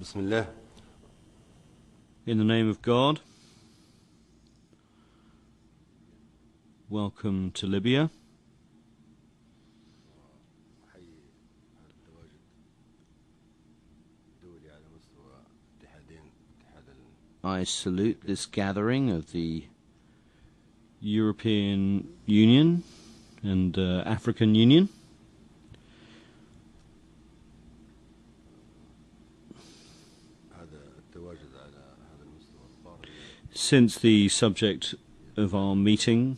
Bismillah. In the name of God, welcome to Libya. I salute this gathering of the European Union and African Union. Since the subject of our meeting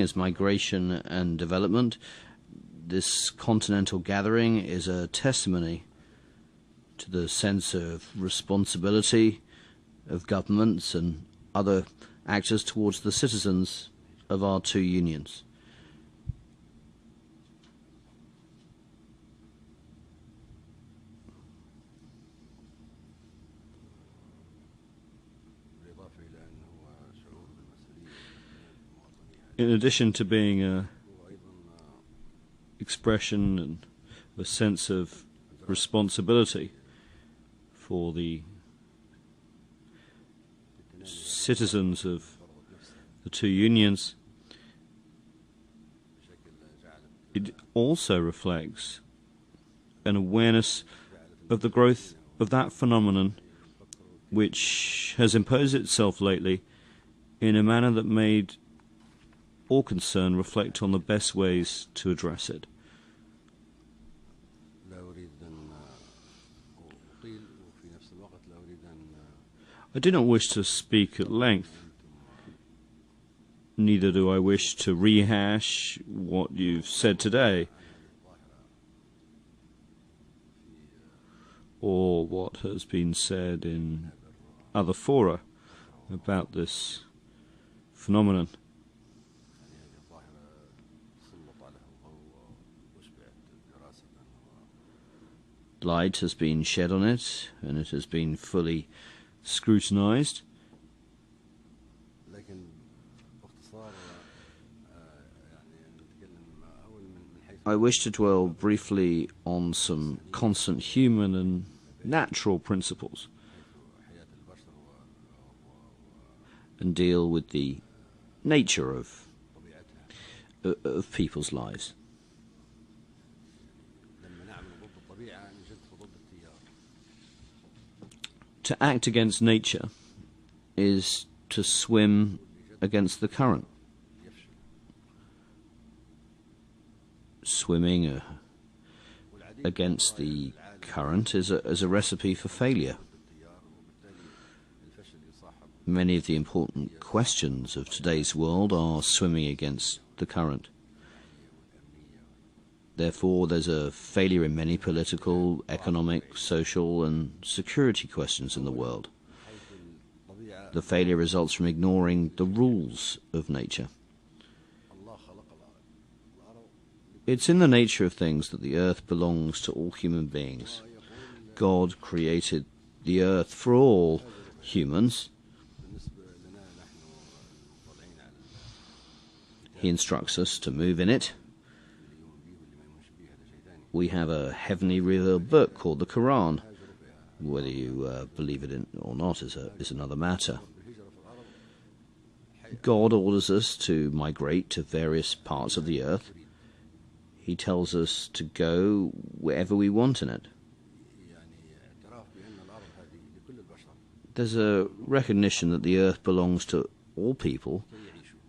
is migration and development, this continental gathering is a testimony to the sense of responsibility of governments and other actors towards the citizens of our two unions. In addition to being a expression and a sense of responsibility for the citizens of the two unions, it also reflects an awareness of the growth of that phenomenon which has imposed itself lately in a manner that made all concerned reflect on the best ways to address it. I do not wish to speak at length, neither do I wish to rehash what you've said today, or what has been said in other fora about this phenomenon. Light has been shed on it, and it has been fully scrutinized. I wish to dwell briefly on some constant human and natural principles and deal with the nature of people's lives. To act against nature is to swim against the current. Swimming against the current is a recipe for failure. Many of the important questions of today's world are swimming against the current. Therefore, there's a failure in many political, economic, social, and security questions in the world. The failure results from ignoring the rules of nature. It's in the nature of things that the earth belongs to all human beings. God created the earth for all humans. He instructs us to move in it. We have a heavenly revealed book called the Quran. Whether you believe it or not is another matter. God orders us to migrate to various parts of the earth. He tells us to go wherever we want in it. There's a recognition that the earth belongs to all people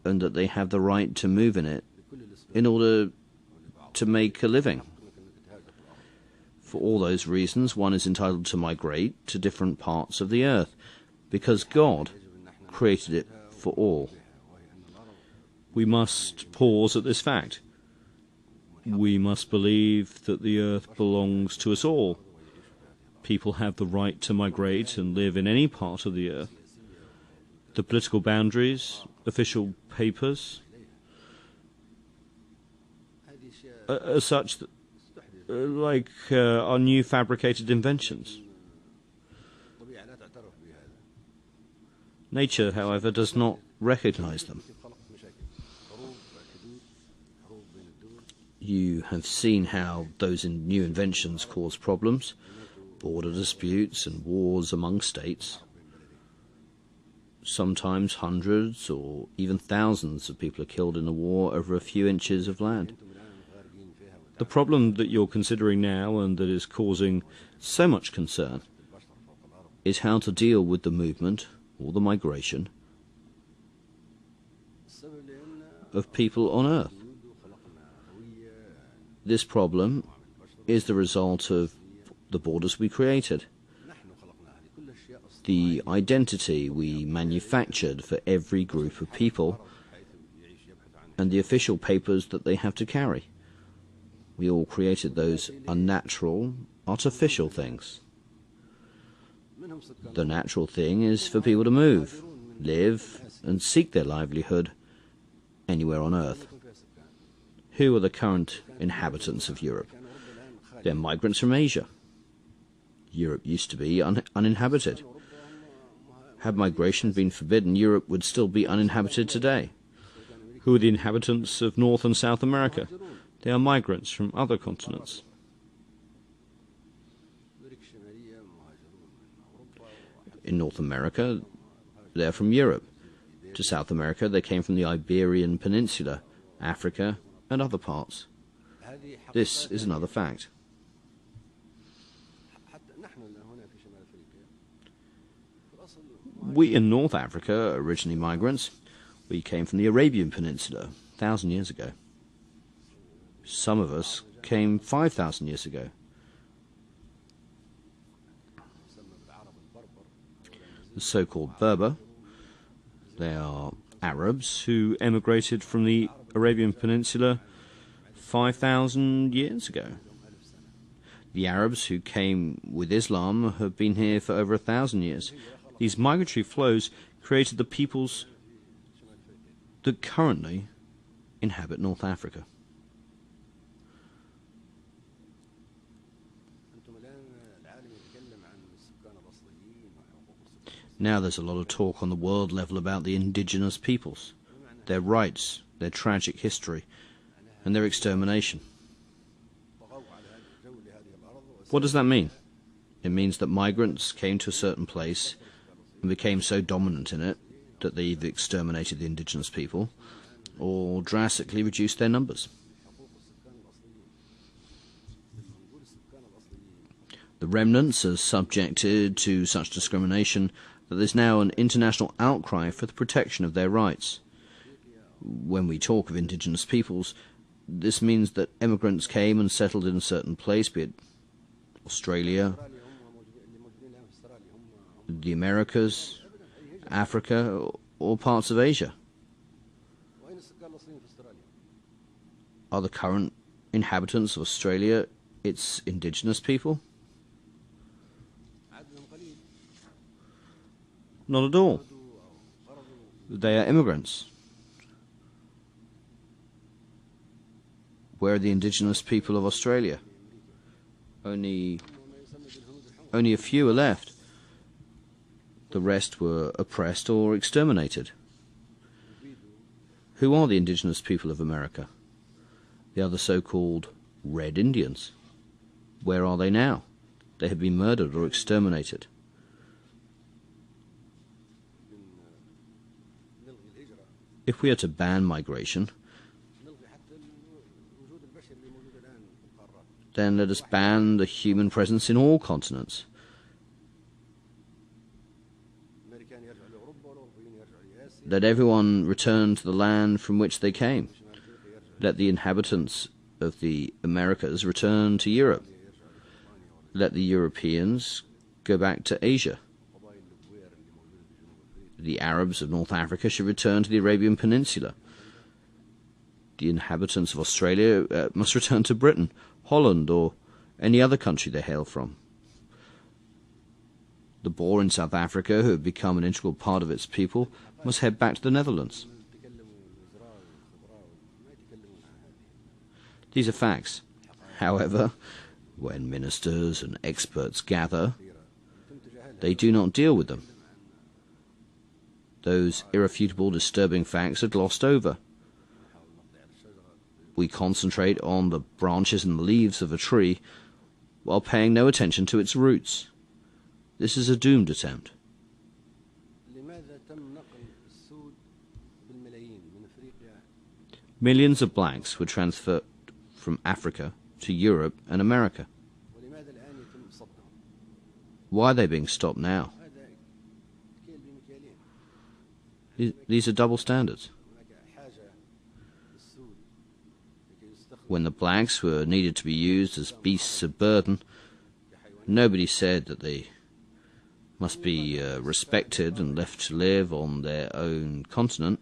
and that they have the right to move in it in order to make a living. For all those reasons, one is entitled to migrate to different parts of the earth, because God created it for all. We must pause at this fact. We must believe that the earth belongs to us all. People have the right to migrate and live in any part of the earth. The political boundaries, official papers, as such, like are new fabricated inventions. Nature, however, does not recognize them. You have seen how those new inventions cause problems, border disputes and wars among states. Sometimes hundreds or even thousands of people are killed in a war over a few inches of land. The problem that you're considering now and that is causing so much concern is how to deal with the movement or the migration of people on Earth. This problem is the result of the borders we created, the identity we manufactured for every group of people, and the official papers that they have to carry. We all created those unnatural, artificial things. The natural thing is for people to move, live, and seek their livelihood anywhere on Earth. Who are the current inhabitants of Europe? They're migrants from Asia. Europe used to be uninhabited. Had migration been forbidden, Europe would still be uninhabited today. Who are the inhabitants of North and South America? They are migrants from other continents. In North America, they're from Europe. To South America, they came from the Iberian Peninsula, Africa, and other parts. This is another fact. We in North Africa are originally migrants. We came from the Arabian Peninsula 1,000 years ago. Some of us came 5,000 years ago. The so-called Berber, they are Arabs who emigrated from the Arabian Peninsula 5,000 years ago. The Arabs who came with Islam have been here for over 1,000 years. These migratory flows created the peoples that currently inhabit North Africa. Now there's a lot of talk on the world level about the indigenous peoples, their rights, their tragic history, and their extermination. What does that mean? It means that migrants came to a certain place and became so dominant in it that they either exterminated the indigenous people or drastically reduced their numbers. The remnants are subjected to such discrimination that there's now an international outcry for the protection of their rights. When we talk of indigenous peoples, this means that immigrants came and settled in a certain place, be it Australia, the Americas, Africa, or parts of Asia. Are the current inhabitants of Australia its indigenous people? Not at all. They are immigrants. Where are the indigenous people of Australia? Only a few are left. The rest were oppressed or exterminated. Who are the indigenous people of America? They are the so-called Red Indians. Where are they now? They have been murdered or exterminated. If we are to ban migration, then let us ban the human presence in all continents. Let everyone return to the land from which they came. Let the inhabitants of the Americas return to Europe. Let the Europeans go back to Asia. The Arabs of North Africa should return to the Arabian Peninsula. The inhabitants of Australia must return to Britain, Holland, or any other country they hail from. The Boer in South Africa, who have become an integral part of its people, must head back to the Netherlands. These are facts. However, when ministers and experts gather, they do not deal with them. Those irrefutable, disturbing facts are glossed over. We concentrate on the branches and the leaves of a tree while paying no attention to its roots. This is a doomed attempt. Millions of blacks were transferred from Africa to Europe and America. Why are they being stopped now? These are double standards. When the blacks were needed to be used as beasts of burden, nobody said that they must be respected and left to live on their own continent.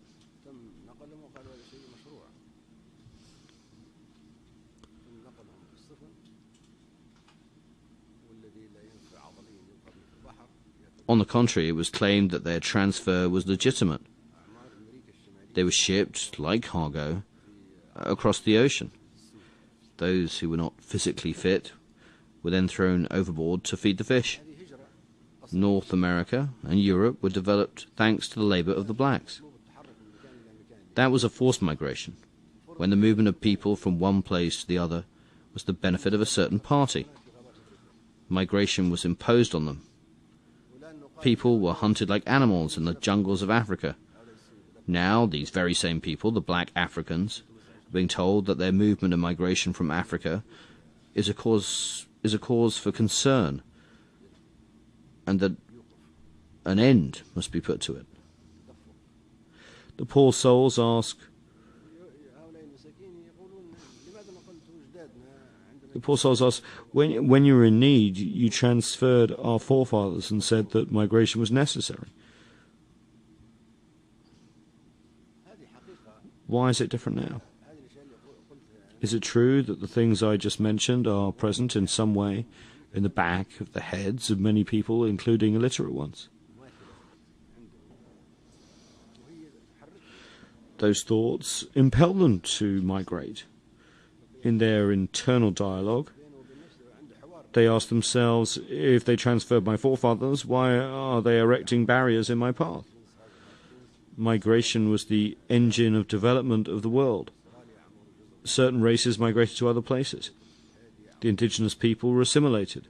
On the contrary, it was claimed that their transfer was legitimate. They were shipped, like cargo, across the ocean. Those who were not physically fit were then thrown overboard to feed the fish. North America and Europe were developed thanks to the labor of the blacks. That was a forced migration, when the movement of people from one place to the other was the benefit of a certain party. Migration was imposed on them. People were hunted like animals in the jungles of Africa. Now, these very same people, the black Africans, are being told that their movement and migration from Africa is a cause for concern, and that an end must be put to it. The poor souls ask, when you were in need, you transferred our forefathers and said that migration was necessary. Why is it different now? Is it true that the things I just mentioned are present in some way in the back of the heads of many people, including illiterate ones? Those thoughts impel them to migrate. In their internal dialogue, they ask themselves, if they transferred my forefathers, why are they erecting barriers in my path? Migration was the engine of development of the world. Certain races migrated to other places. The indigenous people were assimilated.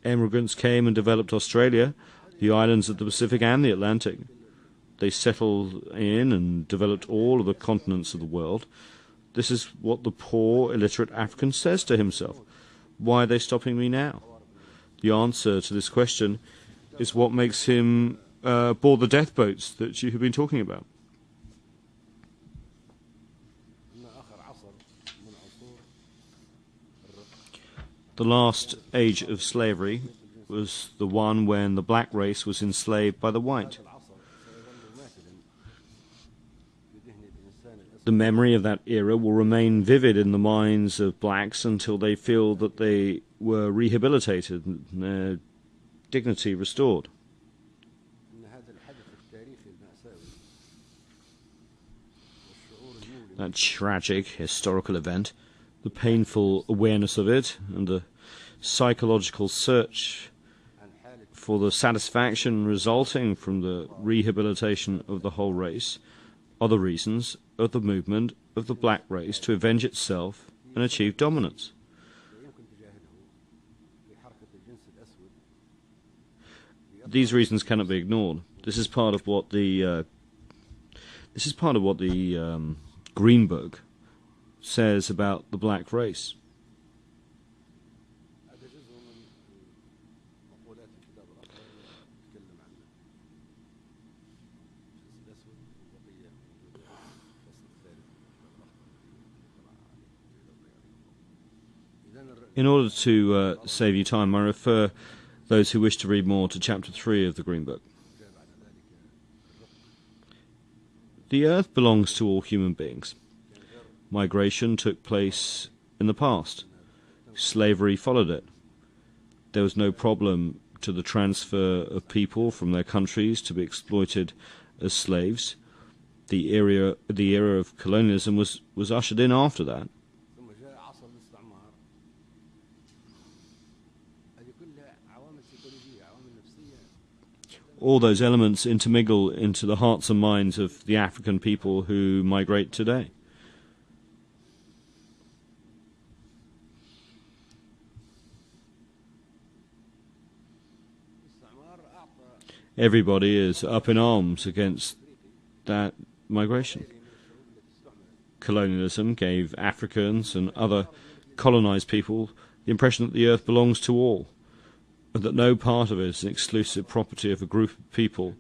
Immigrants came and developed Australia, the islands of the Pacific and the Atlantic. They settled in and developed all of the continents of the world. This is what the poor, illiterate African says to himself. Why are they stopping me now? The answer to this question is what makes him board the death boats that you have been talking about. The last age of slavery was the one when the black race was enslaved by the white. The memory of that era will remain vivid in the minds of blacks until they feel that they were rehabilitated and their dignity restored. That tragic historical event, the painful awareness of it, and the psychological search for the satisfaction resulting from the rehabilitation of the whole race are the reasons of the movement of the black race to avenge itself and achieve dominance. These reasons cannot be ignored. This is part of what the Green Book says about the black race. In order to save you time, I refer those who wish to read more to Chapter 3 of the Green Book. The earth belongs to all human beings. Migration took place in the past. Slavery followed it. There was no problem to the transfer of people from their countries to be exploited as slaves. The era of colonialism was ushered in after that. All those elements intermingle into the hearts and minds of the African people who migrate today. Everybody is up in arms against that migration. Colonialism gave Africans and other colonized people the impression that the earth belongs to all, and that no part of it is an exclusive property of a group of people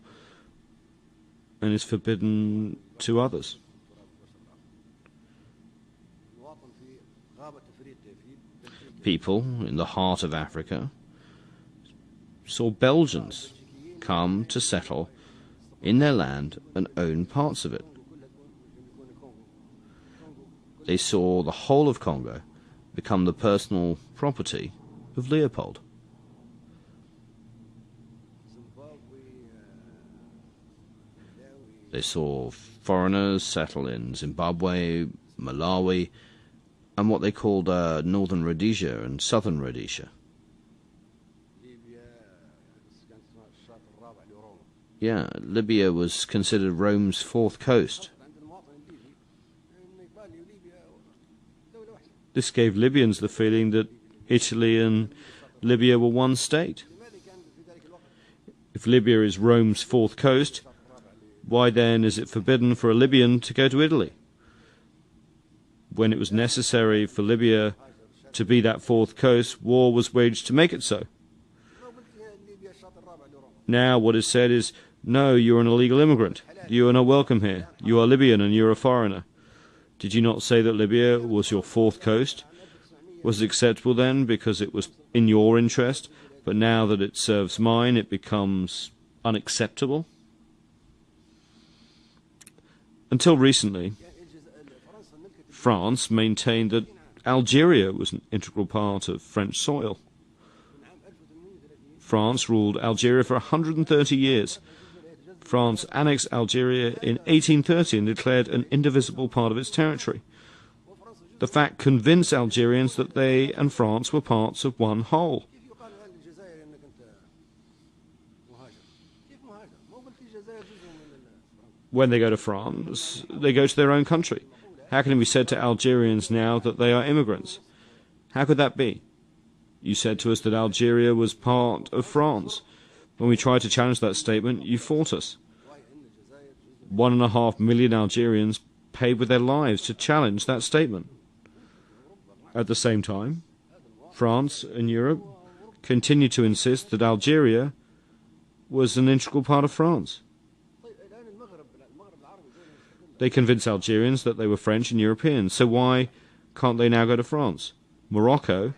and is forbidden to others. People in the heart of Africa saw Belgians come to settle in their land and own parts of it. They saw the whole of Congo become the personal property of Leopold. They saw foreigners settle in Zimbabwe, Malawi, and what they called Northern Rhodesia and Southern Rhodesia. Yeah, Libya was considered Rome's fourth coast. This gave Libyans the feeling that Italy and Libya were one state. If Libya is Rome's fourth coast, why then is it forbidden for a Libyan to go to Italy? When it was necessary for Libya to be that fourth coast, war was waged to make it so. Now what is said is, no, you're an illegal immigrant. You are not welcome here. You are Libyan and you're a foreigner. Did you not say that Libya was your fourth coast? Was it acceptable then because it was in your interest, but now that it serves mine, it becomes unacceptable? Until recently, France maintained that Algeria was an integral part of French soil. France ruled Algeria for 130 years. France annexed Algeria in 1830 and declared an indivisible part of its territory. The fact convinced Algerians that they and France were parts of one whole. When they go to France, they go to their own country. How can it be said to Algerians now that they are immigrants? How could that be? You said to us that Algeria was part of France. When we tried to challenge that statement, you fought us. 1.5 million Algerians paid with their lives to challenge that statement. At the same time, France and Europe continued to insist that Algeria was an integral part of France. They convinced Algerians that they were French and Europeans, so why can't they now go to France? Morocco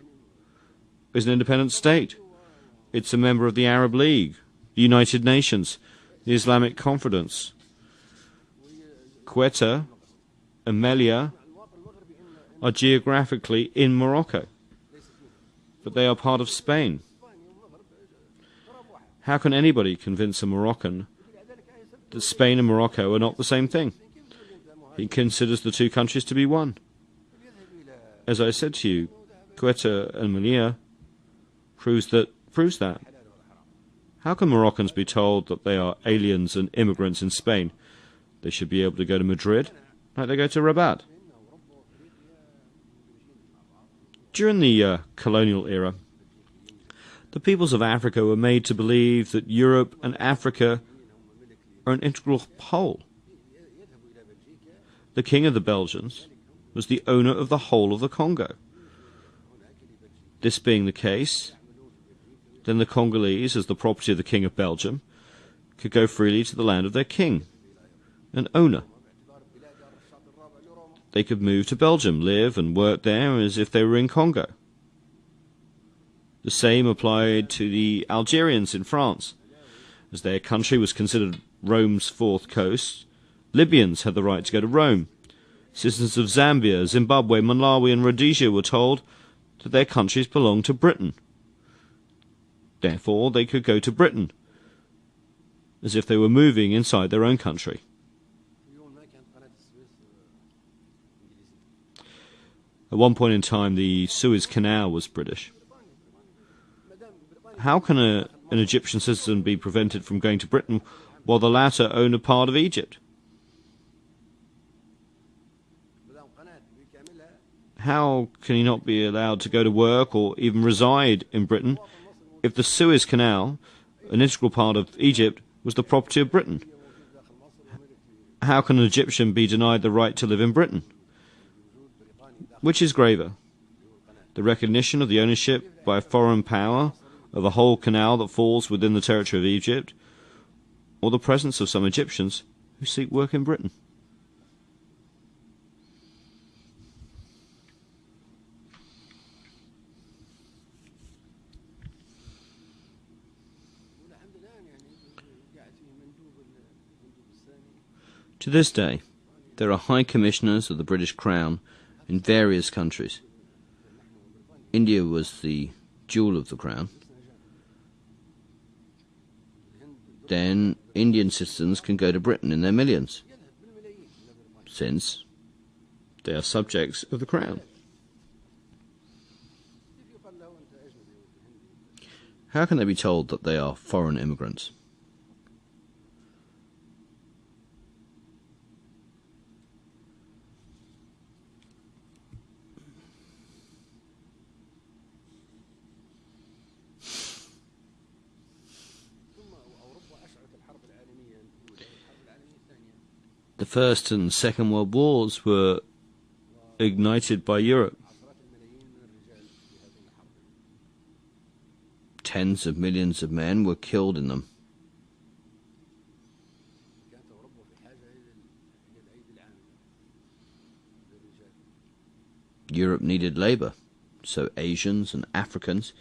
is an independent state. It's a member of the Arab League, the United Nations, the Islamic Conference. Quetta and Melilla are geographically in Morocco, but they are part of Spain. How can anybody convince a Moroccan that Spain and Morocco are not the same thing? He considers the two countries to be one. As I said to you, Quetta and Melilla proves that. How can Moroccans be told that they are aliens and immigrants in Spain? They should be able to go to Madrid, like they go to Rabat. During the colonial era, the peoples of Africa were made to believe that Europe and Africa are an integral whole. The king of the Belgians was the owner of the whole of the Congo. This being the case, then the Congolese, as the property of the king of Belgium, could go freely to the land of their king, an owner. They could move to Belgium, live and work there as if they were in Congo. The same applied to the Algerians in France. As their country was considered Rome's fourth coast, Libyans had the right to go to Rome. Citizens of Zambia, Zimbabwe, Malawi and Rhodesia were told that their countries belonged to Britain. Therefore, they could go to Britain, as if they were moving inside their own country. At one point in time, the Suez Canal was British. How can an Egyptian citizen be prevented from going to Britain while the latter own a part of Egypt? How can he not be allowed to go to work or even reside in Britain if the Suez Canal, an integral part of Egypt, was the property of Britain? How can an Egyptian be denied the right to live in Britain? Which is graver, the recognition of the ownership by a foreign power of a whole canal that falls within the territory of Egypt, or the presence of some Egyptians who seek work in Britain? To this day, there are High Commissioners of the British Crown in various countries. India was the jewel of the Crown. Then Indian citizens can go to Britain in their millions, since they are subjects of the Crown. How can they be told that they are foreign immigrants? The First and Second World Wars were ignited by Europe. Tens of millions of men were killed in them. Europe needed labour, so Asians and Africans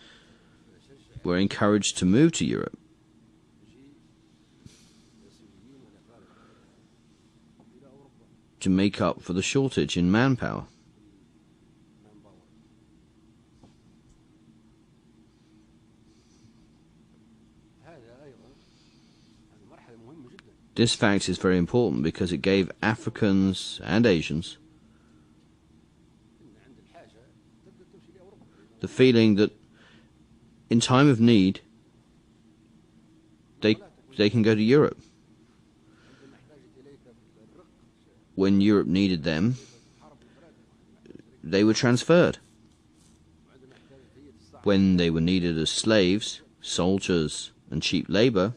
were encouraged to move to Europe. To make up for the shortage in manpower. This fact is very important because it gave Africans and Asians the feeling that in time of need they can go to Europe. When Europe needed them, they were transferred. When they were needed as slaves, soldiers, and cheap labour,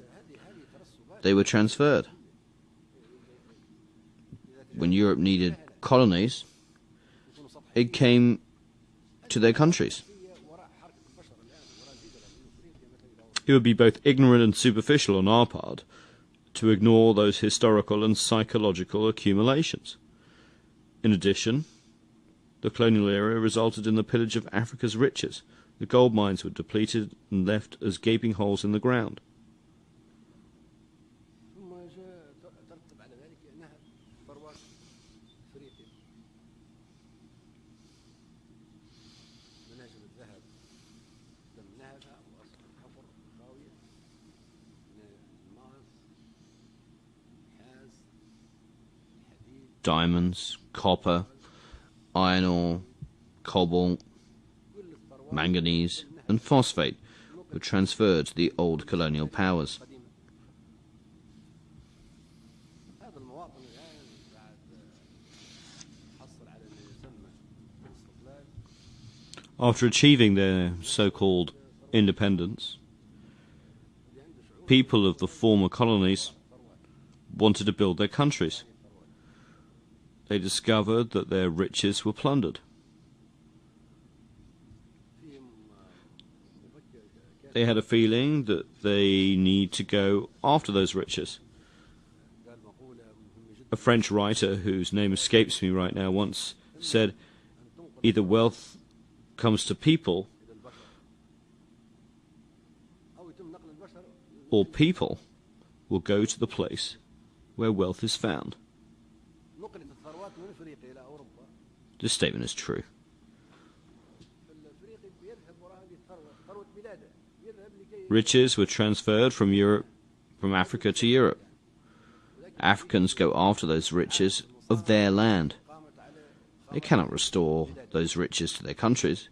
they were transferred. When Europe needed colonies, it came to their countries. It would be both ignorant and superficial on our part to ignore those historical and psychological accumulations. In addition, the colonial era resulted in the pillage of Africa's riches. The gold mines were depleted and left as gaping holes in the ground. Diamonds, copper, iron ore, cobalt, manganese, and phosphate were transferred to the old colonial powers. After achieving their so-called independence, people of the former colonies wanted to build their countries. They discovered that their riches were plundered. They had a feeling that they need to go after those riches. A French writer, whose name escapes me right now, once said, either wealth comes to people, or people will go to the place where wealth is found. This statement is true. Riches were transferred from Africa to Europe. Africans go after those riches of their land. They cannot restore those riches to their countries,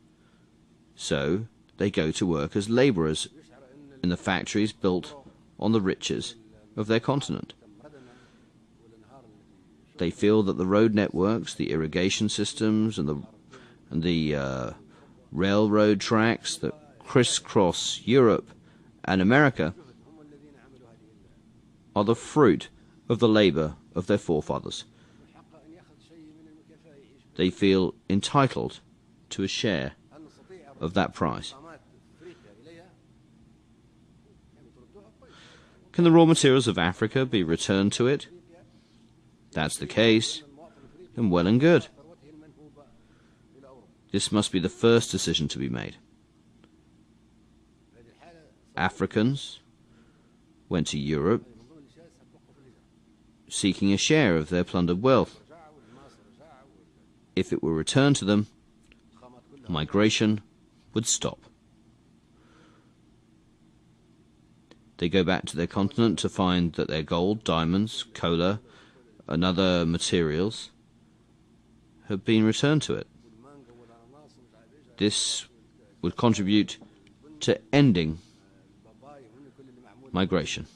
so they go to work as labourers in the factories built on the riches of their continent. They feel that the road networks, the irrigation systems, and the railroad tracks that crisscross Europe and America are the fruit of the labor of their forefathers. They feel entitled to a share of that prize. Can the raw materials of Africa be returned to it? If that's the case, then well and good. This must be the first decision to be made. Africans went to Europe seeking a share of their plundered wealth. If it were returned to them, migration would stop. They go back to their continent to find that their gold, diamonds, cola, and other materials have been returned to it. This would contribute to ending migration.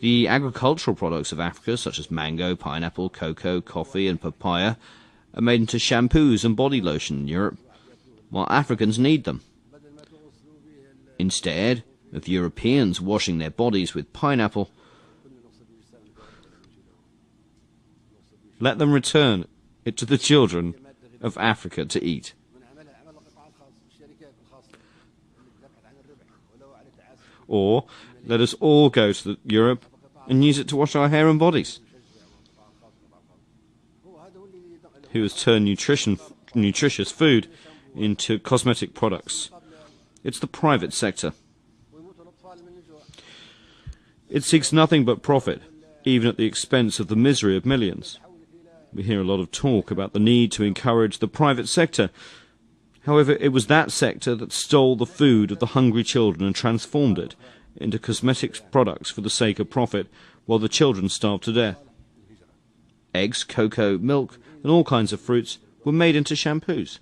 The agricultural products of Africa, such as mango, pineapple, cocoa, coffee, and papaya, are made into shampoos and body lotion in Europe, while Africans need them. Instead of Europeans washing their bodies with pineapple, let them return it to the children of Africa to eat. Or let us all go to Europe and use it to wash our hair and bodies. Who has turned nutritious food into cosmetic products? It's the private sector. It seeks nothing but profit, even at the expense of the misery of millions. We hear a lot of talk about the need to encourage the private sector. However, it was that sector that stole the food of the hungry children and transformed it into cosmetic products for the sake of profit, while the children starved to death. Eggs, cocoa, milk, and all kinds of fruits were made into shampoos.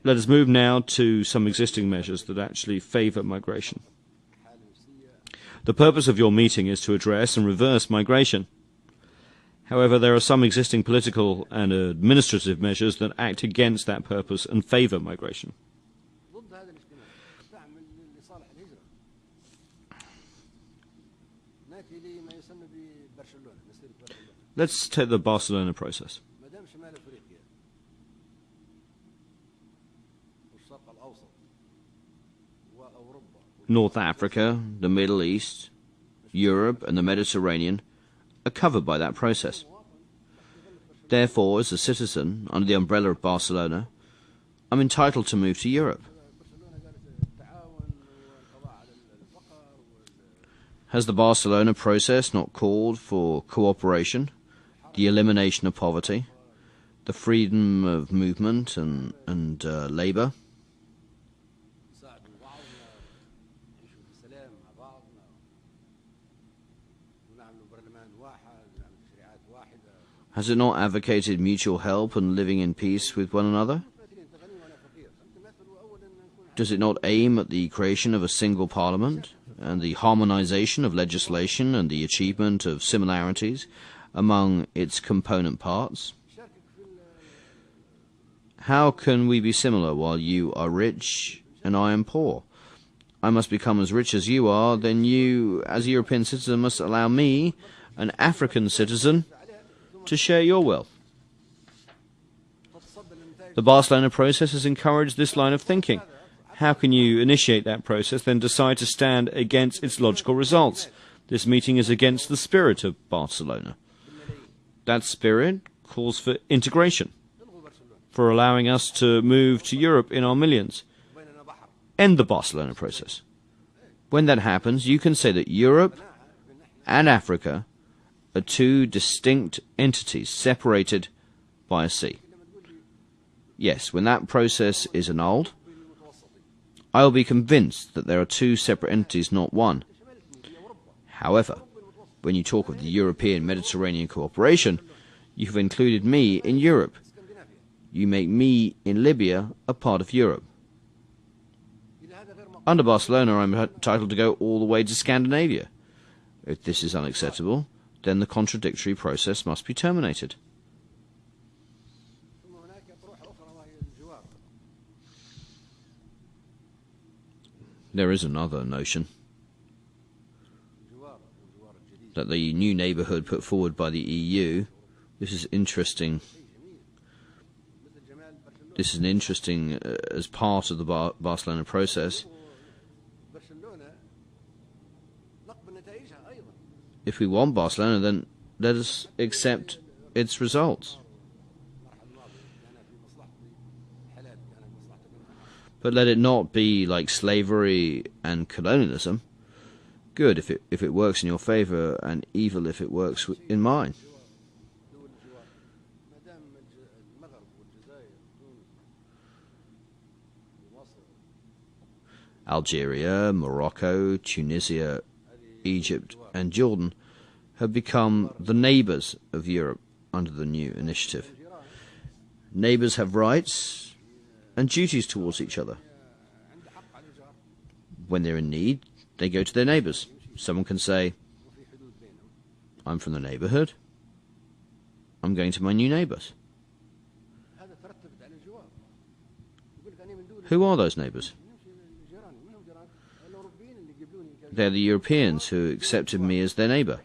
Let us move now to some existing measures that actually favour migration. The purpose of your meeting is to address and reverse migration. However, there are some existing political and administrative measures that act against that purpose and favour migration. Let's take the Barcelona process. North Africa, the Middle East, Europe and the Mediterranean are covered by that process. Therefore, as a citizen under the umbrella of Barcelona, I'm entitled to move to Europe. Has the Barcelona process not called for cooperation, the elimination of poverty, the freedom of movement and labour? Has it not advocated mutual help and living in peace with one another? Does it not aim at the creation of a single parliament and the harmonization of legislation and the achievement of similarities among its component parts? How can we be similar while you are rich and I am poor? I must become as rich as you are, then you, as a European citizen, must allow me, an African citizen, to share your wealth. The Barcelona process has encouraged this line of thinking. How can you initiate that process, then decide to stand against its logical results? This meeting is against the spirit of Barcelona. That spirit calls for integration, for allowing us to move to Europe in our millions. End the Barcelona process. When that happens, you can say that Europe and Africa are two distinct entities separated by a sea. Yes, when that process is annulled, I will be convinced that there are two separate entities, not one. However, when you talk of the European Mediterranean cooperation, you have included me in Europe. You make me in Libya a part of Europe. Under Barcelona, I'm entitled to go all the way to Scandinavia. If this is unacceptable, then the contradictory process must be terminated. There is another notion that the new neighbourhood put forward by the EU. This is interesting. This is interesting as part of the Barcelona process. If we want Barcelona, then let us accept its results. But let it not be like slavery and colonialism. Good if it works in your favour, and evil if it works in mine. Algeria, Morocco, Tunisia, Egypt and Jordan have become the neighbours of Europe under the new initiative. Neighbours have rights and duties towards each other. When they're in need, they go to their neighbours. Someone can say, I'm from the neighbourhood, I'm going to my new neighbours. Who are those neighbours? They're the Europeans who accepted me as their neighbour.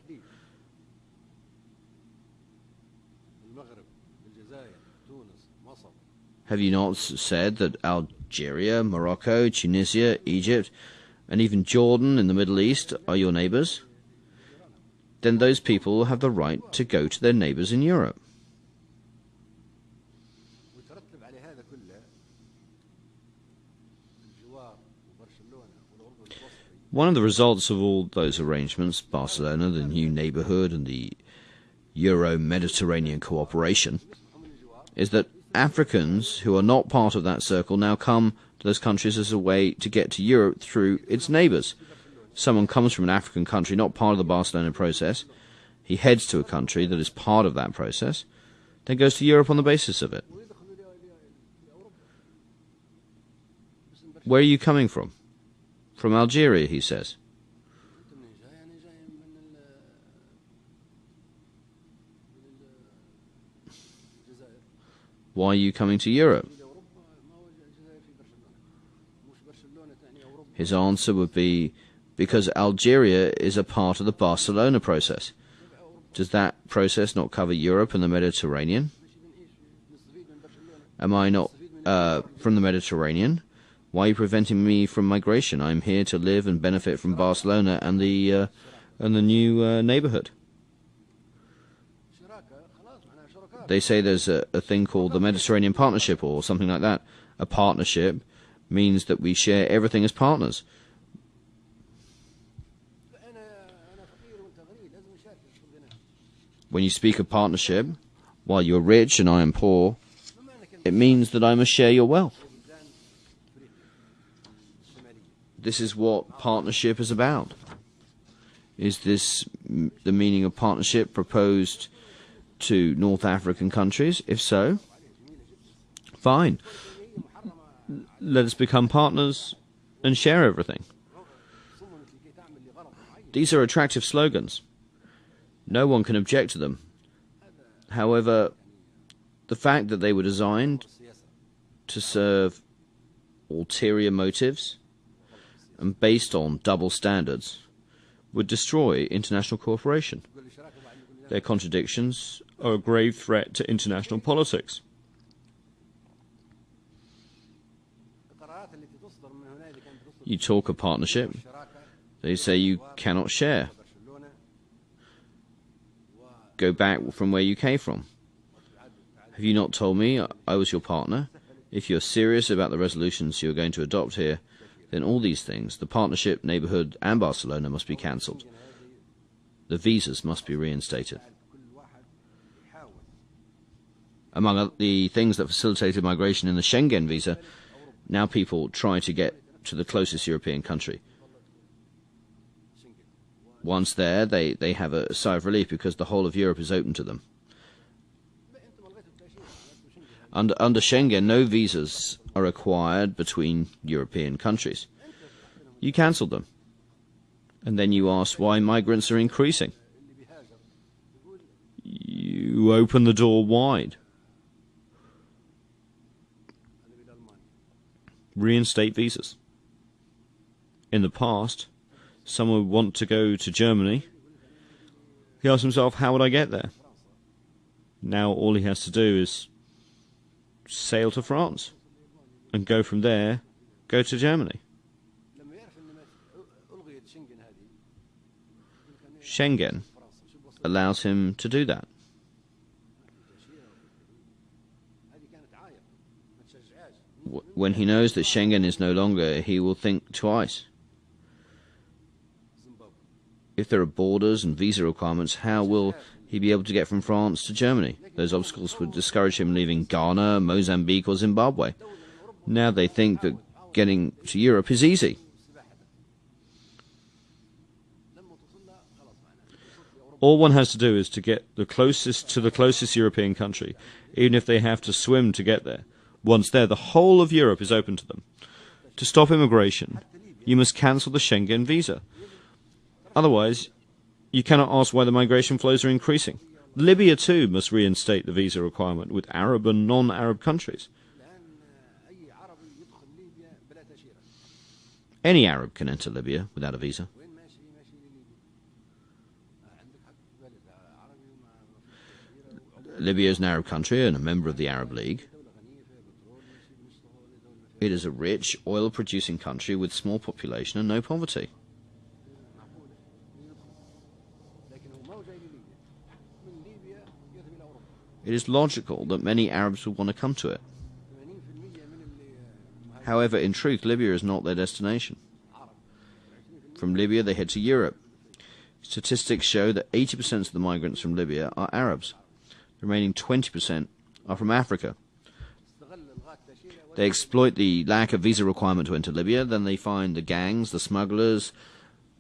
Have you not said that Algeria, Morocco, Tunisia, Egypt, and even Jordan in the Middle East are your neighbours? Then those people have the right to go to their neighbours in Europe. One of the results of all those arrangements, Barcelona, the new neighbourhood, and the Euro-Mediterranean cooperation, is that Africans who are not part of that circle now come to those countries as a way to get to Europe through its neighbours. Someone comes from an African country not part of the Barcelona process, he heads to a country that is part of that process, then goes to Europe on the basis of it. Where are you coming from? From Algeria, he says. Why are you coming to Europe? His answer would be, because Algeria is a part of the Barcelona process. Does that process not cover Europe and the Mediterranean? Am I not from the Mediterranean? Why are you preventing me from migration? I'm here to live and benefit from Barcelona and the new neighbourhood. They say there's a thing called the Mediterranean Partnership or something like that. A partnership means that we share everything as partners. When you speak of partnership, while you're rich and I am poor, it means that I must share your wealth. This is what partnership is about. Is this the meaning of partnership proposed to North African countries? If so, fine. Let us become partners and share everything. These are attractive slogans. No one can object to them. However, the fact that they were designed to serve ulterior motives and based on double standards would destroy international cooperation. Their contradictions are a grave threat to international politics. You talk of partnership, they say you cannot share. Go back from where you came from. Have you not told me I was your partner? If you're serious about the resolutions you're going to adopt here, then all these things, the partnership, neighbourhood and Barcelona, must be cancelled. The visas must be reinstated. Among the things that facilitated migration in the Schengen visa, now people try to get to the closest European country. Once there, they have a sigh of relief because the whole of Europe is open to them. Under Schengen, no visas are required between European countries. You cancelled them. And then you ask why migrants are increasing. You open the door wide. Reinstate visas. In the past, someone would want to go to Germany. He asks himself, how would I get there? Now all he has to do is sail to France and go from there, go to Germany. Schengen allows him to do that. When he knows that Schengen is no longer, he will think twice. If there are borders and visa requirements, how will he be able to get from France to Germany? Those obstacles would discourage him leaving Ghana, Mozambique or Zimbabwe. Now they think that getting to Europe is easy. All one has to do is to get the closest European country, even if they have to swim to get there. Once there, the whole of Europe is open to them. To stop immigration, you must cancel the Schengen visa. Otherwise, you cannot ask why the migration flows are increasing. Libya too must reinstate the visa requirement with Arab and non-Arab countries. Any Arab can enter Libya without a visa. Libya is an Arab country and a member of the Arab League. It is a rich, oil-producing country with small population and no poverty. It is logical that many Arabs would want to come to it. However, in truth, Libya is not their destination. From Libya, they head to Europe. Statistics show that 80% of the migrants from Libya are Arabs. The remaining 20% are from Africa. They exploit the lack of visa requirement to enter Libya, then they find the gangs, the smugglers,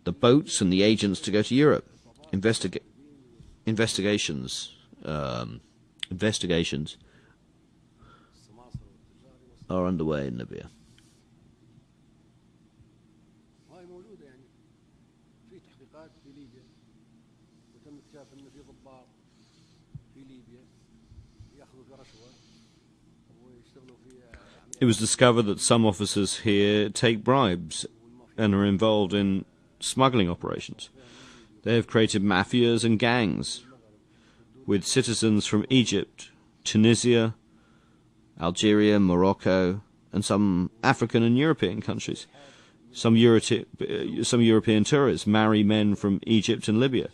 the boats and the agents to go to Europe. Investigations are underway in Libya. It was discovered that some officers here take bribes and are involved in smuggling operations. They have created mafias and gangs with citizens from Egypt, Tunisia, Algeria, Morocco, and some African and European countries. Some European tourists marry men from Egypt and Libya.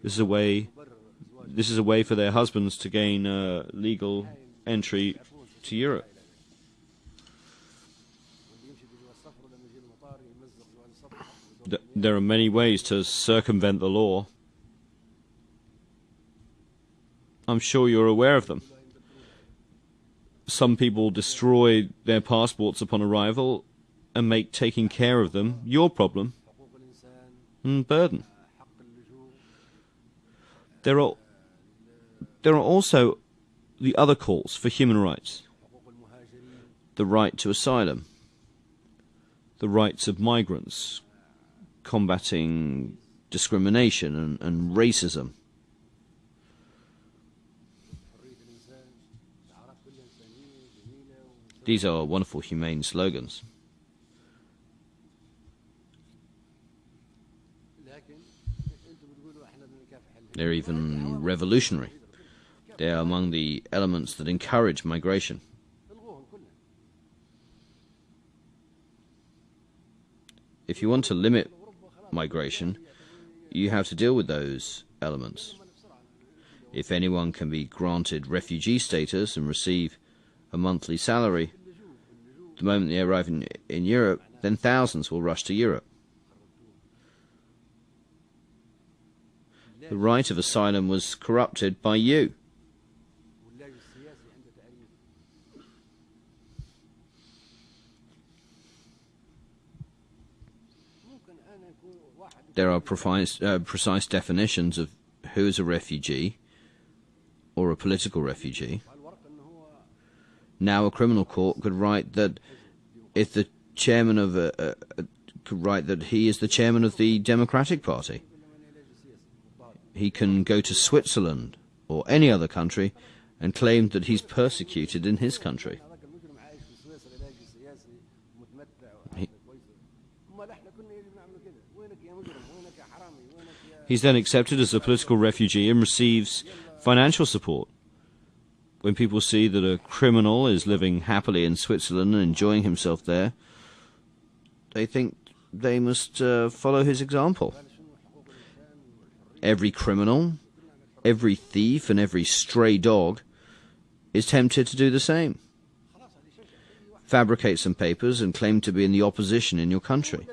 This is a way for their husbands to gain legal entry to Europe. There are many ways to circumvent the law. I'm sure you're aware of them. Some people destroy their passports upon arrival and make taking care of them your problem and burden. There are also the other calls for human rights. The right to asylum, the rights of migrants, combating discrimination and racism. These are wonderful, humane slogans. They're even revolutionary. They are among the elements that encourage migration. If you want to limit migration, you have to deal with those elements. If anyone can be granted refugee status and receive a monthly salary the moment they arrive in Europe, then thousands will rush to Europe. The right of asylum was corrupted by you. There are precise definitions of who is a refugee or a political refugee. Now a criminal court could write that if the chairman of a could write that he is the chairman of the Democratic Party. He can go to Switzerland or any other country and claim that he's persecuted in his country. He's then accepted as a political refugee and receives financial support. When people see that a criminal is living happily in Switzerland and enjoying himself there, they think they must follow his example. Every criminal, every thief, and every stray dog is tempted to do the same. Fabricate some papers and claim to be in the opposition in your country.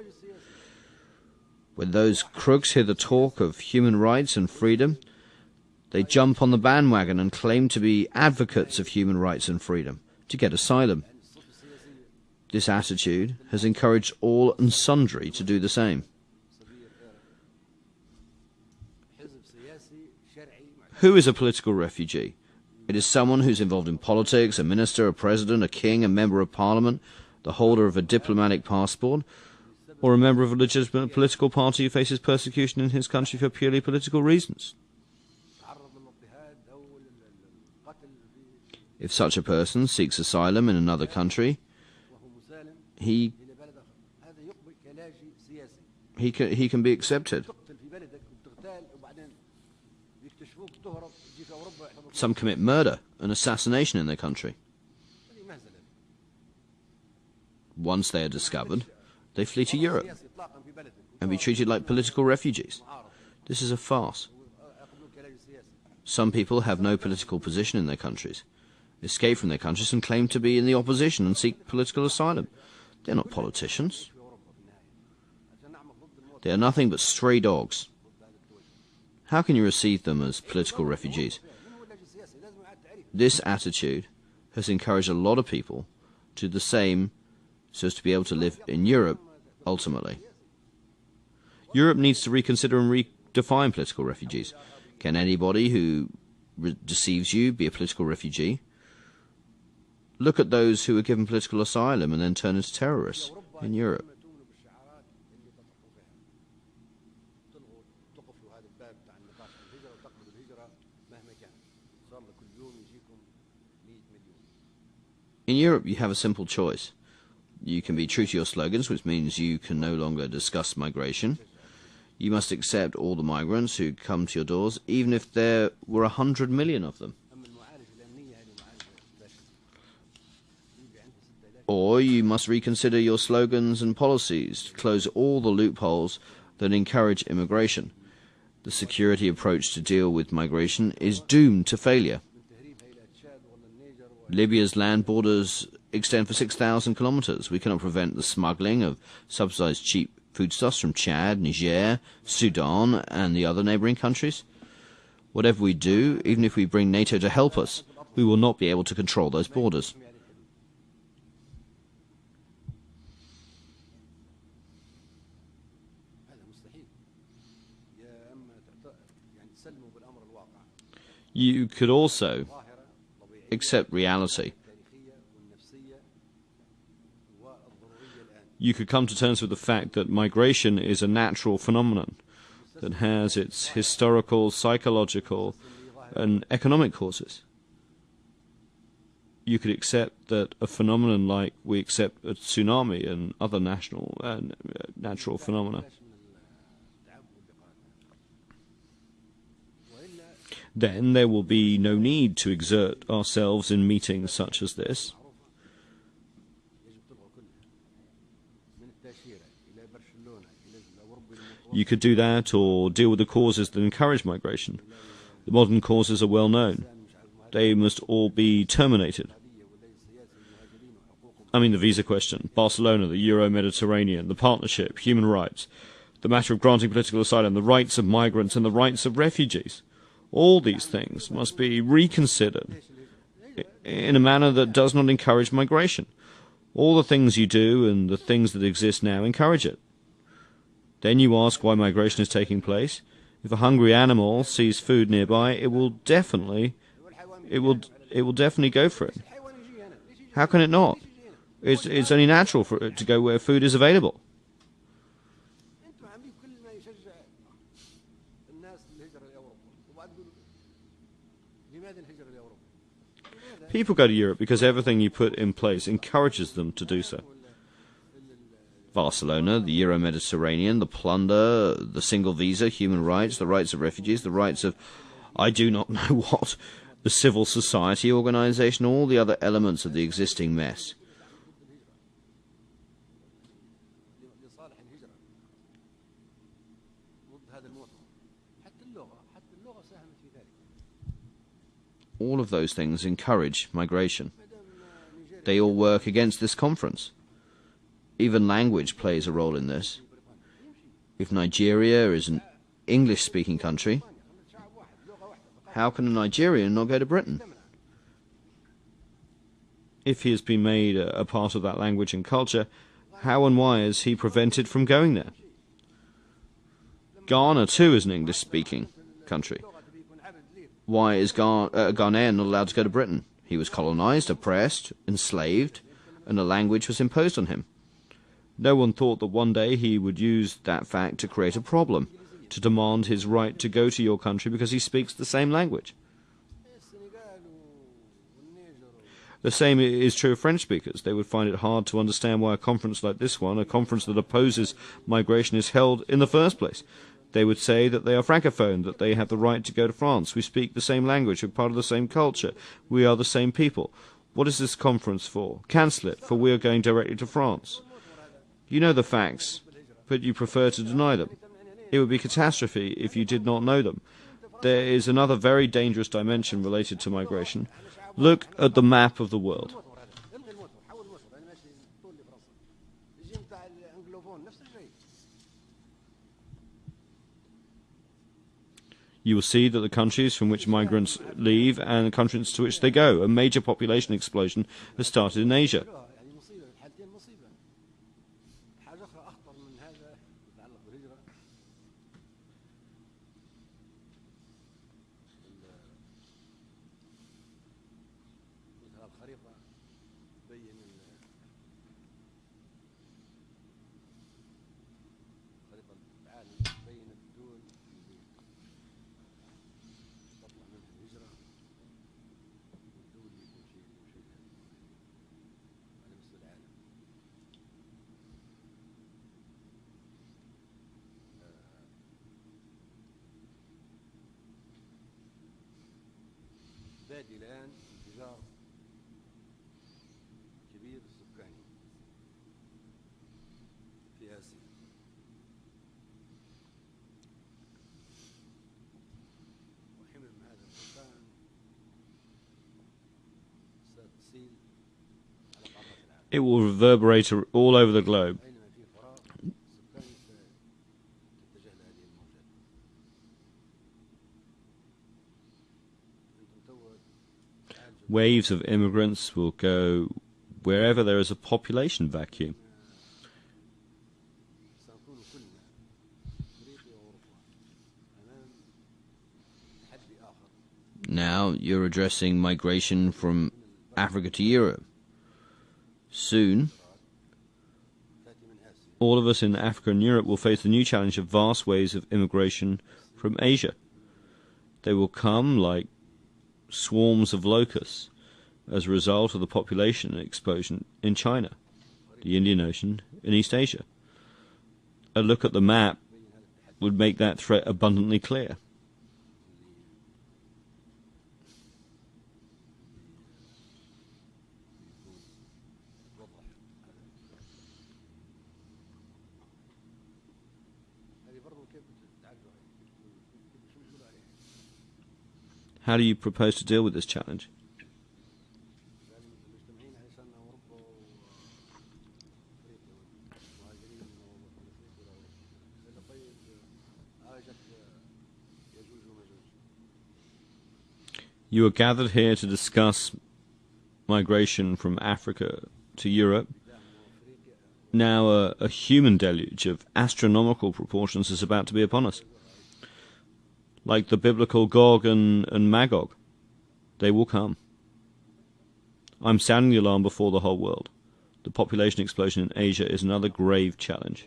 When those crooks hear the talk of human rights and freedom, they jump on the bandwagon and claim to be advocates of human rights and freedom to get asylum. This attitude has encouraged all and sundry to do the same. Who is a political refugee? It is someone who's involved in politics, a minister, a president, a king, a member of parliament, the holder of a diplomatic passport, or a member of a legitimate political party who faces persecution in his country for purely political reasons. If such a person seeks asylum in another country, he can be accepted. Some commit murder and assassination in their country. Once they are discovered, they flee to Europe and be treated like political refugees. This is a farce. Some people have no political position in their countries, escape from their countries and claim to be in the opposition and seek political asylum. They're not politicians. They are nothing but stray dogs. How can you receive them as political refugees? This attitude has encouraged a lot of people to do the same so as to be able to live in Europe ultimately. Europe needs to reconsider and redefine political refugees. Can anybody who deceives you be a political refugee? Look at those who are given political asylum and then turn into terrorists in Europe. In Europe, you have a simple choice. You can be true to your slogans, which means you can no longer discuss migration. You must accept all the migrants who come to your doors, even if there were 100 million of them. Or you must reconsider your slogans and policies to close all the loopholes that encourage immigration. The security approach to deal with migration is doomed to failure. Libya's land borders extend for 6,000 kilometers. We cannot prevent the smuggling of subsidized cheap foodstuffs from Chad, Niger, Sudan, and the other neighboring countries. Whatever we do, even if we bring NATO to help us, we will not be able to control those borders. You could also accept reality. You could come to terms with the fact that migration is a natural phenomenon that has its historical, psychological, and economic causes. You could accept that a phenomenon like we accept a tsunami and other natural phenomena. Then there will be no need to exert ourselves in meetings such as this. You could do that or deal with the causes that encourage migration. The modern causes are well known. They must all be terminated. I mean the visa question, Barcelona, the Euro-Mediterranean, the partnership, human rights, the matter of granting political asylum, the rights of migrants and the rights of refugees. All these things must be reconsidered in a manner that does not encourage migration. All the things you do and the things that exist now encourage it. Then you ask why migration is taking place. If a hungry animal sees food nearby, it will definitely go for it. How can it not? It's only natural for it to go where food is available. People go to Europe because everything you put in place encourages them to do so. Barcelona, the Euro-Mediterranean, the plunder, the single visa, human rights, the rights of refugees, the rights of I do not know what, the civil society organisation, all the other elements of the existing mess. All of those things encourage migration. They all work against this conference. Even language plays a role in this. If Nigeria is an English-speaking country, how can a Nigerian not go to Britain? If he has been made a part of that language and culture, how and why is he prevented from going there? Ghana, too, is an English-speaking country. Why is Ghanaian not allowed to go to Britain? He was colonized, oppressed, enslaved, and a language was imposed on him. No one thought that one day he would use that fact to create a problem, to demand his right to go to your country because he speaks the same language. The same is true of French speakers. They would find it hard to understand why a conference like this one, a conference that opposes migration, is held in the first place. They would say that they are francophone, that they have the right to go to France. We speak the same language, we're part of the same culture, we are the same people. What is this conference for? Cancel it, for we are going directly to France. You know the facts, but you prefer to deny them. It would be catastrophe if you did not know them. There is another very dangerous dimension related to migration. Look at the map of the world. You will see that the countries from which migrants leave and the countries to which they go, a major population explosion has started in Asia. الآن انفجار كبير سكاني في آسيا وحمم هذا الطوفان ستصيل على قارة العالم. It will reverberate all over the globe. أينما في فراغ سكاني تتجه لهذه الموجات. أنتم توا Waves of immigrants will go wherever there is a population vacuum. Now you're addressing migration from Africa to Europe. Soon, all of us in Africa and Europe will face the new challenge of vast waves of immigration from Asia. They will come like swarms of locusts as a result of the population explosion in China, the Indian Ocean, and East Asia. A look at the map would make that threat abundantly clear. How do you propose to deal with this challenge? You are gathered here to discuss migration from Africa to Europe. Now a human deluge of astronomical proportions is about to be upon us. Like the biblical Gog and Magog, they will come. I'm sounding the alarm before the whole world. The population explosion in Asia is another grave challenge.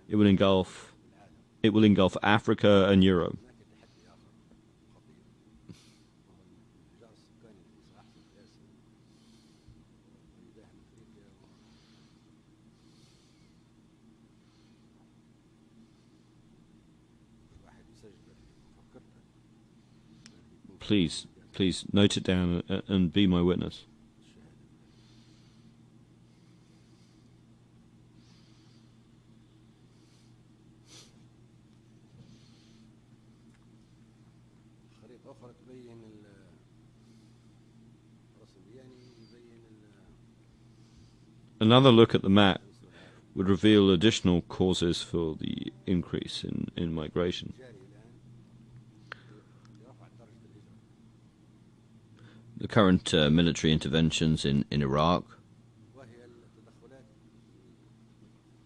It will engulf Africa and Europe. Please note it down and be my witness. خريطة أخرى تبين الرسم يعني يبين Another look at the map would reveal additional causes for the increase in migration. الجاري الآن لرفع درجة الهجرة. The current military interventions in Iraq, وهي التدخلات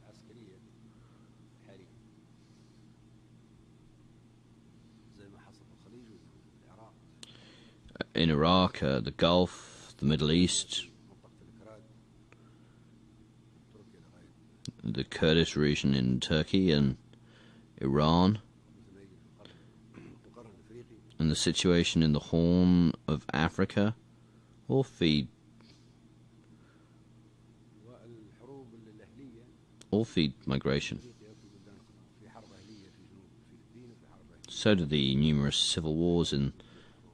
العسكرية الحالية زي ما حصل في الخليج والعراق in Iraq, the Gulf, the Middle East, منطقة الكراد تركيا لغاية the Kurdish region in Turkey and Iran, مثل ما يجي في القرن الأفريقي and the situation in the Horn of Africa all feed والحروب الأهلية migration. في بلدان أخرى في حرب أهلية في جنوب الفلبين وفي حرب أهلية So do the numerous civil wars in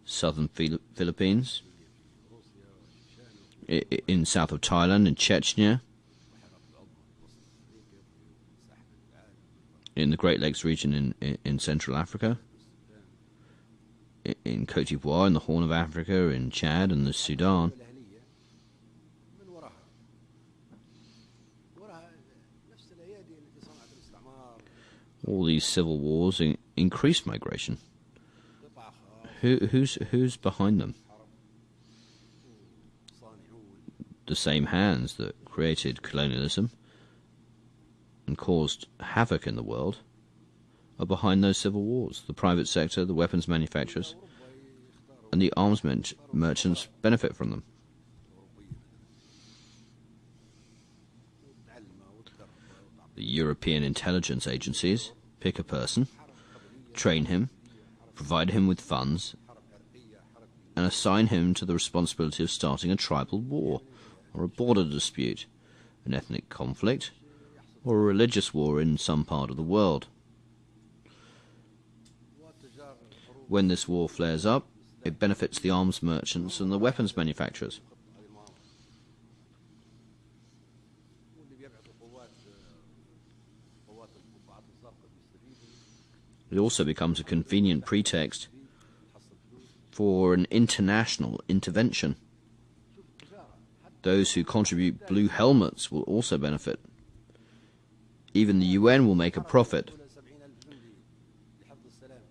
southern Philippines, في روسيا وشيشان in south of Thailand, in Chechnya, والحرب العظمى في وسط أفريقيا في ساحل العالم in the Great Lakes region in Central Africa, in Cote d'Ivoire, in the Horn of Africa, in Chad and the Sudan. الأهلية من وراها نفس الأيادي التي صنعت الاستعمار All these civil wars increase migration. قطع خاص Who's behind them? حرب صانعون The same hands that created colonialism and caused havoc in the world are behind those civil wars. The private sector, the weapons manufacturers, أوروبا يختاروا and the arms merchants benefit from them. أوروبية مثلا وتعلم وتدرب وتعطي The European intelligence agencies pick a person, train him, provide him with funds, حرب عرقية حرب and assign him to the responsibility of starting a tribal war, or a border dispute, an ethnic conflict, or a religious war in some part of the world. وتجار الحروب When this war flares up, it benefits the arms merchants and the weapons manufacturers. واللي بيبعثوا قوات القبعات الزرقاء بيستفيدوا It also becomes a convenient pretext تحصل فلوس for an international intervention. شوف التجارة حتى Those who contribute blue helmets will also benefit. Even the UN will make a profit. ولا 70,000 جندي لحفظ السلام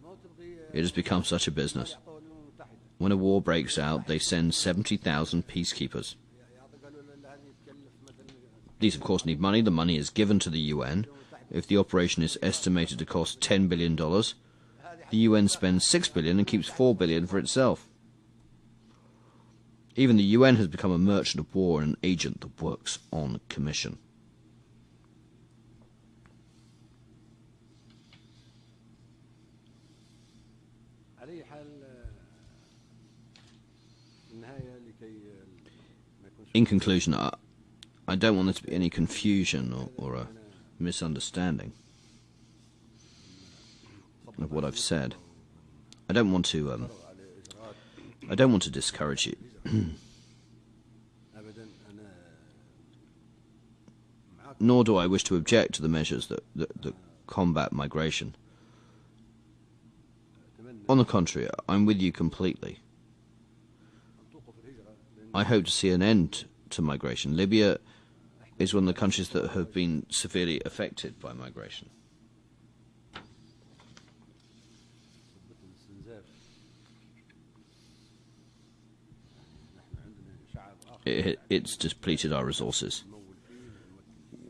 ما تبغي It has become such a business. يعطوها الأمم المتحدة When a war breaks out, they send 70,000 peacekeepers. يعطي قالوا هذه يتكلف مثلا These, of course, need money. The money is given to the UN. If the operation is estimated to cost $10 billion, the UN spends $6 billion and keeps $4 billion for itself. Even the UN has become a merchant of war and an agent that works on commission. على أي حال في النهاية لكي ما يكونش In conclusion, I don't want there to be any confusion or a misunderstanding of what I've said. I don't want to على إجراءات I don't want to discourage you. أبدا أنا معك Nor do I wish to object to the measures that combat migration. أتمنى On the contrary, I'm with you completely. أن توقف الهجرة لأن I hope to see an end to migration. Libya is one of the countries that have been severely affected by migration. ثبت الاستنزاف نحن عندنا شعب آخر It's depleted our resources. نمول فيه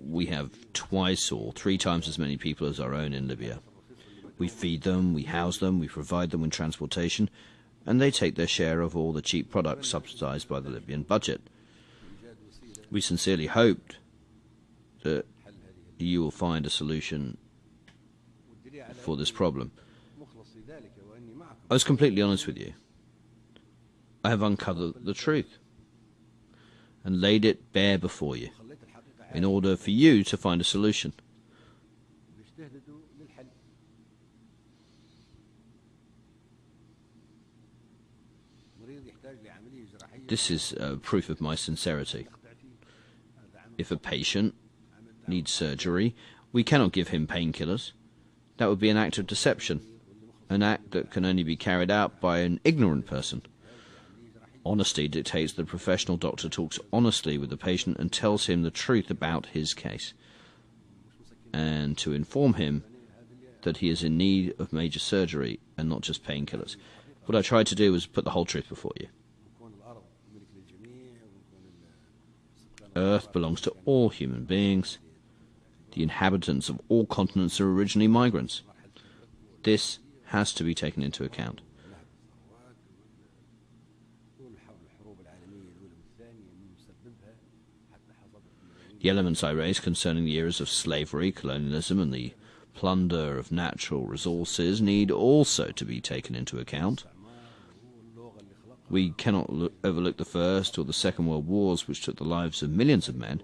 We have twice or three times as many people as our own in Libya. We feed them, we house them, we provide them with transportation, and they take their share of all the cheap products subsidized by the Libyan budget. إيجاد وسيلة We sincerely hoped that حل هذه you will find a solution والدليل على for this problem. مخلص في ذلك وأني معكم I was completely honest with you. I have uncovered the truth and laid it bare before you خليت الحقيقة in order for you to find a solution. بيجتهدوا للحل This is proof of my sincerity. If a patient needs surgery, we cannot give him painkillers. That would be an act of deception, an act that can only be carried out by an ignorant person. Honesty dictates that the professional doctor talks honestly with the patient and tells him the truth about his case, and to inform him that he is in need of major surgery and not just painkillers. What I tried to do was put the whole truth before you. Earth belongs to all human beings. The inhabitants of all continents are originally migrants. This has to be taken into account. The elements I raised concerning the eras of slavery, colonialism, and the plunder of natural resources need also to be taken into account. We cannot overlook the First or the Second World Wars, which took the lives of millions of men,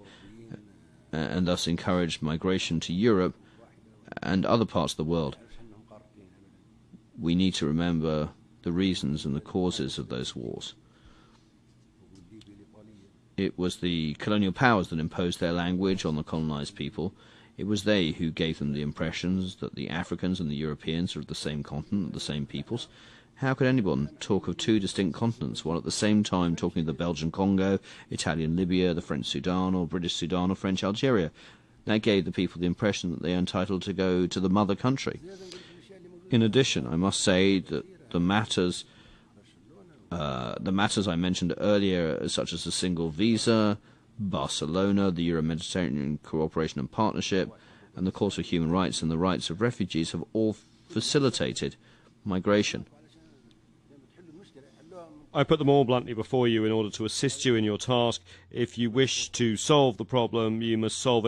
and thus encouraged migration to Europe and other parts of the world. We need to remember the reasons and the causes of those wars. It was the colonial powers that imposed their language on the colonized people. It was they who gave them the impressions that the Africans and the Europeans are of the same continent, the same peoples. How could anyone talk of two distinct continents while at the same time talking of the Belgian Congo, Italian Libya, the French Sudan, or British Sudan, or French Algeria? That gave the people the impression that they are entitled to go to the mother country. In addition, I must say that the matters I mentioned earlier, such as the single visa, Barcelona, the Euro-Mediterranean cooperation and partnership, and the cause for human rights and the rights of refugees have all facilitated migration. I put them all bluntly before you in order to assist you in your task. If you wish to solve the problem, you must solve it